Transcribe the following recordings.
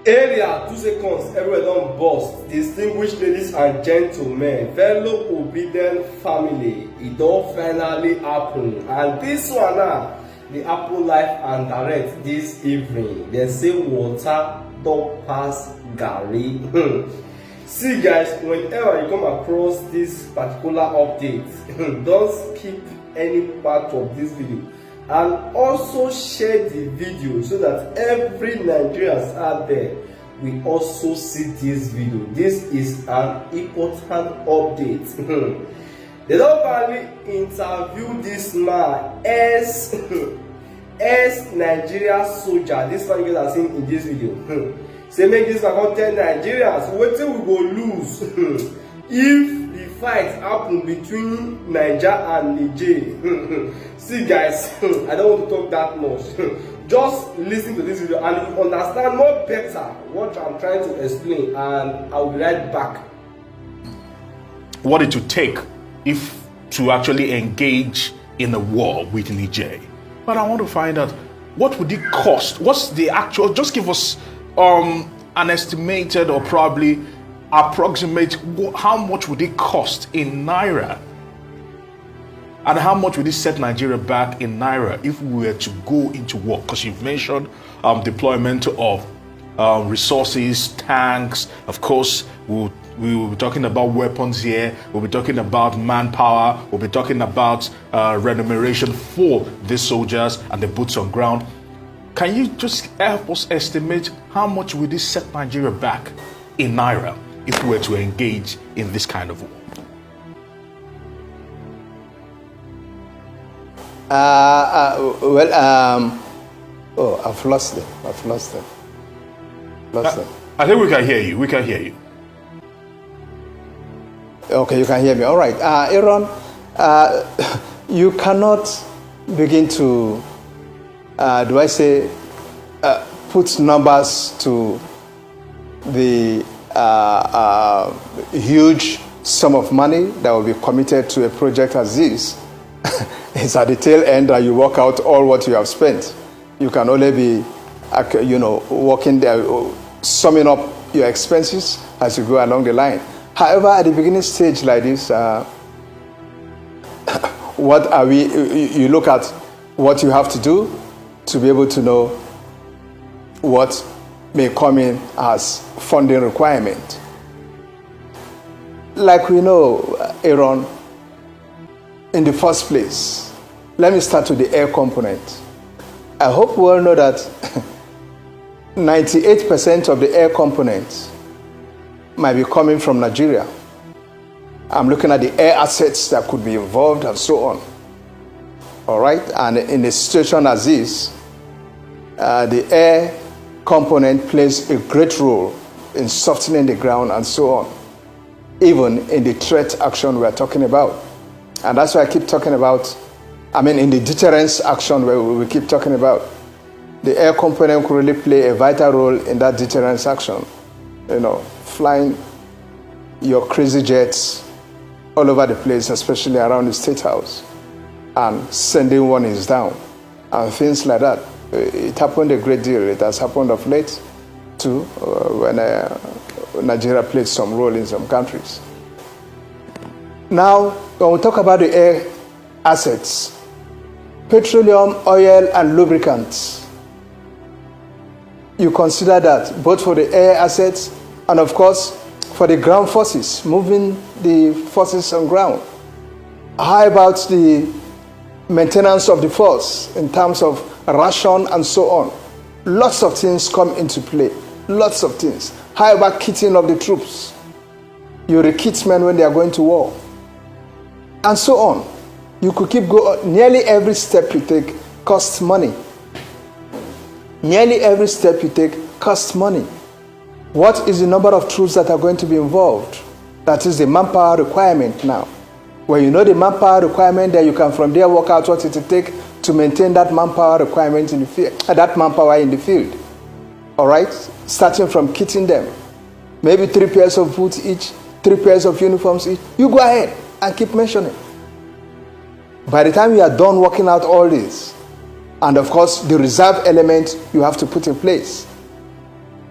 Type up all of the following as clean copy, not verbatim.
Area 2 seconds, everywhere don't bust. Distinguished ladies and gentlemen, fellow obedient family, it don't finally happen. And this one now, the Apple live and direct this evening. They say water don't pass Gary. See guys, whenever you come across this particular update, don't skip any part of this video. And also share the video so that every Nigerians out there will also see this video. This is an important update. They don't only interview this man as Nigeria soldier. This man you guys are seeing in this video. Say make this man tell Nigerians what we go lose if the fight happen between Niger and Niger. See guys, I don't want to talk that much. Just listen to this video and you understand more better what I'm trying to explain, and I'll be right back. What it would take if to actually engage in a war with Niger. But I want to find out what would it cost? What's the actual, just give us an estimated or probably approximate how much would it cost in Naira, and how much would it set Nigeria back in Naira if we were to go into war? Because you've mentioned deployment of resources, tanks. Of course, we will be talking about weapons here. We'll be talking about manpower. We'll be talking about remuneration for the soldiers and the boots on ground. Can you just help us estimate how much would this set Nigeria back in Naira if we were to engage in this kind of war? Oh, I've lost them. I think we can hear you. We can hear you. Okay, you can hear me. All right. Aaron, you cannot begin to, put numbers to the huge sum of money that will be committed to a project as this. It's at the tail end that you work out all what you have spent. You can only be, working there, summing up your expenses as you go along the line. However, at the beginning stage like this, you look at what you have to do to be able to know what may come in as funding requirement. Like we know, Aaron, in the first place, let me start with the air component. I hope we all know that 98% of the air components might be coming from Nigeria. I'm looking at the air assets that could be involved and so on. All right, and in a situation as this, the air component plays a great role in softening the ground and so on, even in the threat action we're talking about. And that's why I keep talking about, in the deterrence action where we keep talking about, the air component could really play a vital role in that deterrence action. Flying your crazy jets all over the place, especially around the State House, and sending warnings down, and things like that. It happened a great deal. It has happened of late, too, when Nigeria played some role in some countries. Now, when we talk about the air assets, petroleum, oil, and lubricants, you consider that both for the air assets and, of course, for the ground forces, moving the forces on ground. How about the maintenance of the force in terms of ration and so on? Lots of things come into play. Lots of things. How about kitting of the troops? You rekit men when they are going to war. And so on. You could keep going. Nearly every step you take costs money. Nearly every step you take costs money. What is the number of troops that are going to be involved? That is the manpower requirement now. When you know the manpower requirement, then you can from there work out what it will take to maintain that manpower requirement in the field, that manpower in the field. All right? Starting from kitting them. Maybe 3 pairs of boots each, 3 pairs of uniforms each. You go ahead and keep mentioning. By the time you are done working out all this, and of course the reserve element you have to put in place.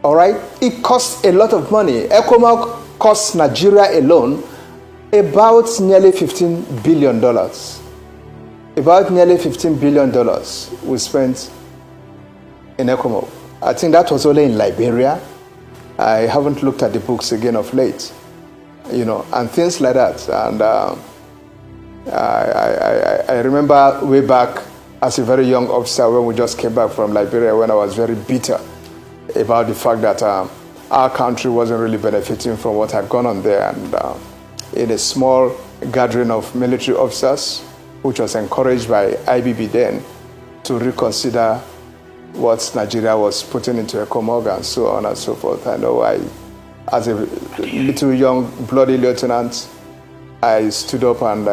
All right, it costs a lot of money. ECOMOG costs Nigeria alone about nearly $15 billion. About nearly $15 billion we spent in ECOMOG. I think that was only in Liberia. I haven't looked at the books again of late, and things like that. And I remember way back as a very young officer when we just came back from Liberia, when I was very bitter about the fact that our country wasn't really benefiting from what had gone on there. And in a small gathering of military officers, which was encouraged by IBB then, to reconsider what Nigeria was putting into ECOMOG and so on and so forth. I know as a little young bloody lieutenant, I stood up and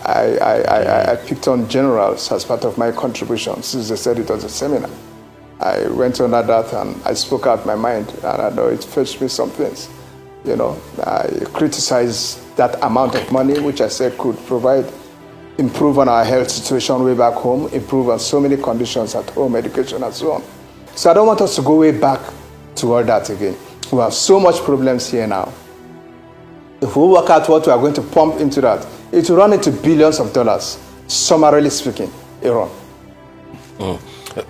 I picked on generals as part of my contribution, since they said it was a seminar. I went under that and I spoke out my mind, and I know it fetched me some things. I criticized that amount of money, which I said could improve on our health situation way back home, improve on so many conditions at home, education and so on. So I don't want us to go way back to all that again. We have so much problems here now. If we work out what we are going to pump into that, it will run into billions of dollars, summarily speaking, Aaron.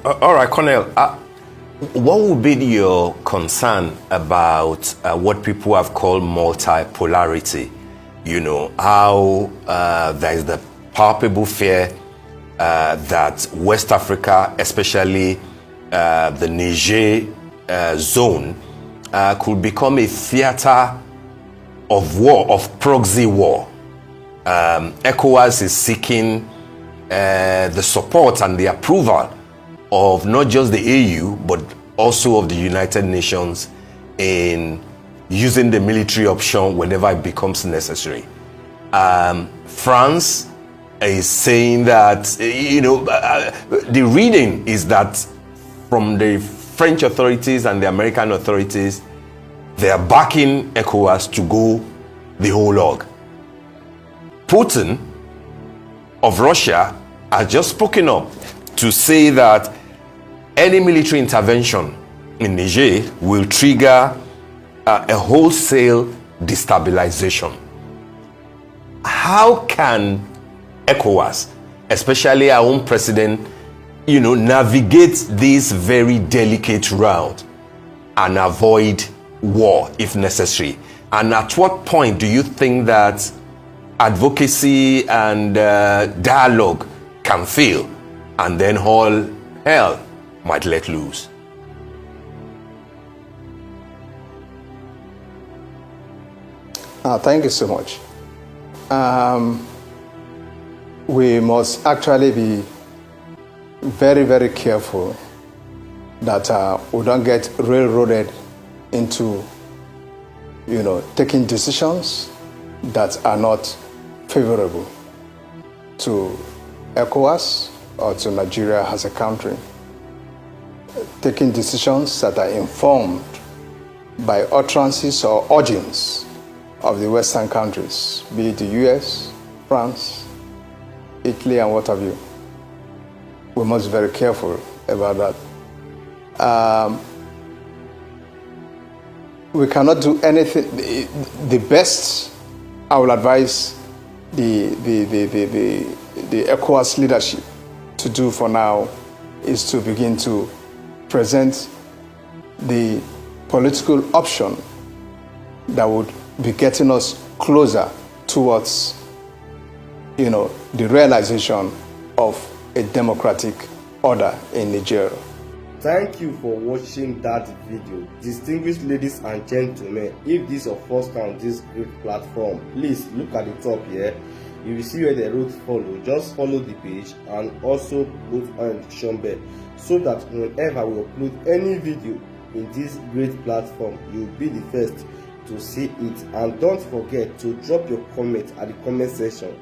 All right, Colonel, what would be your concern about what people have called multipolarity? How there is the palpable fear that West Africa, especially the Niger zone, could become a theater of war, of proxy war. ECOWAS is seeking the support and the approval of not just the AU, but also of the United Nations in using the military option whenever it becomes necessary. France is saying that, the reading is that from the French authorities and the American authorities, they are backing ECOWAS to go the whole hog. Putin of Russia has just spoken up to say that any military intervention in Niger will trigger a wholesale destabilization. How can ECOWAS, especially our own president, navigate this very delicate route and avoid war if necessary? And at what point do you think that advocacy and dialogue can fail and then all hell might let loose? Thank you so much. We must actually be very, very careful that we don't get railroaded into, taking decisions that are not favorable to ECOWAS or to Nigeria as a country. Taking decisions that are informed by utterances or urgings of the Western countries, be it the US, France, Italy, and what have you. We must be very careful about that. We cannot do anything. The best I will advise the ECOWAS leadership to do for now is to begin to present the political option that would be getting us closer towards, the realization of a democratic order in Nigeria. Thank you for watching that video. Distinguished ladies and gentlemen, if this is your first time on this great platform, please look at the top here. You will see where they wrote follow. Just follow the page and also put on the notification bell so that whenever we upload any video in this great platform, you will be the first to see it. And don't forget to drop your comment at the comment section.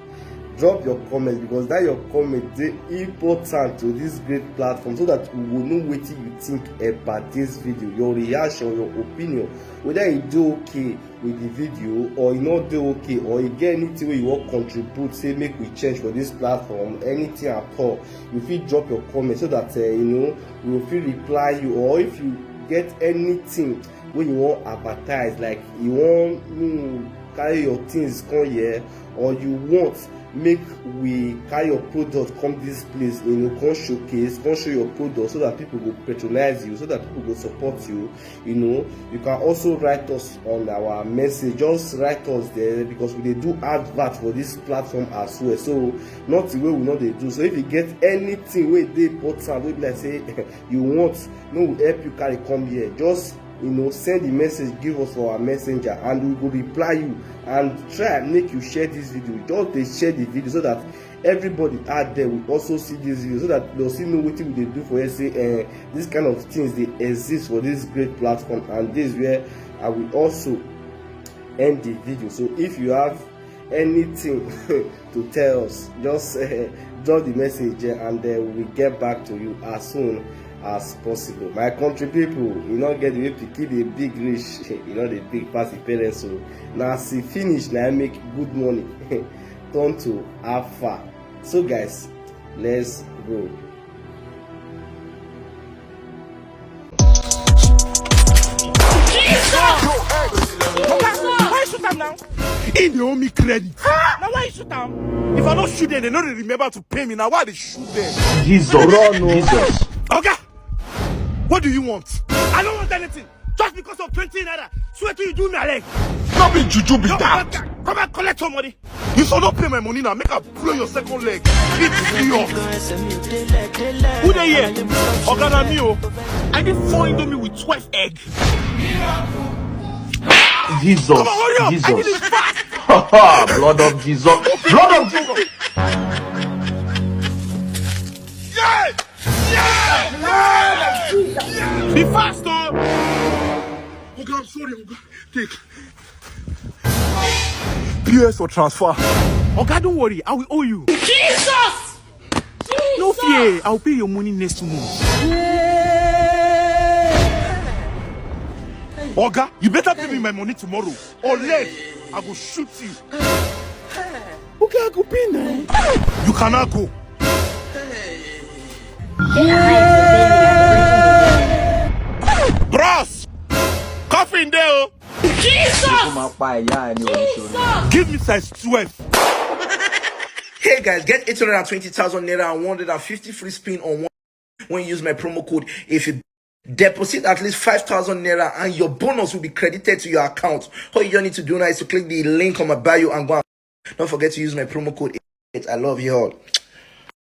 Drop your comment, because that your comment is important to this great platform, so that we will know what you think about this video, your reaction, your opinion, whether you do okay with the video or you not do okay, or you get anything where you want contribute, say make we change for this platform, anything at all. You feel drop your comment so that we will feel reply you, or if you get anything wey you wan advertise, like you wan carry your things come here, or you want make we carry your product come this place, come showcase, come show your product, so that people go patronize you, so that people go support you. You can also write us on our message. Just write us there, because we dey do advert for this platform as well. So not the way we know they do. So if you get anything wey dey important, wey be like say you want, we help you carry come here, just send the message, give us for our messenger, and we will reply you. And try and make you share this video. Just dey share the video, so that everybody out there will also see this video, so that they'll see know wetin we dey do for here. Say this kind of things they exist for this great platform, and this is where I will also end the video. So if you have anything to tell us, just drop the message, and we will get back to you as soon as possible. My country people, get the way to keep a big rich, the big pass the parents. So now see finish, now make good money turn to alpha. So guys, let's go. Why shoot them now? In the only credit. Now why you shoot them? If I don't shoot them, they don't remember to pay me. Now why they shoot them? Jesus. Jesus. Okay. What do you want? I don't want anything. Just because of 20 naira. Swear to you do me a leg. Not be juju be that. Come and collect some money. You shall not pay my money now. Make her blow your second leg. It's New Who they here? Ogana Mio. I did 4 indomie with 12 egg. Jesus. Come on, hurry up. Jesus. I need it fast. Blood of Jesus. Blood of Jesus. Yeah! Yeah! Be fast, though. Okay, I'm sorry. Take. PS or transfer. Okay, don't worry. I will owe you. Jesus! No fear. I'll pay your money next month. Oga, you better pay me my money tomorrow, or late, I will shoot you. Okay, I go pay now. You cannot go. Bros, coffee in there. Jesus! Give me size 12. Hey guys, get 820,000 naira and 150 free spin on one when you use my promo code. If you deposit at least 5,000 naira, and your bonus will be credited to your account. All you need to do now is to click the link on my bio and go. Don't forget to use my promo code. I love you all.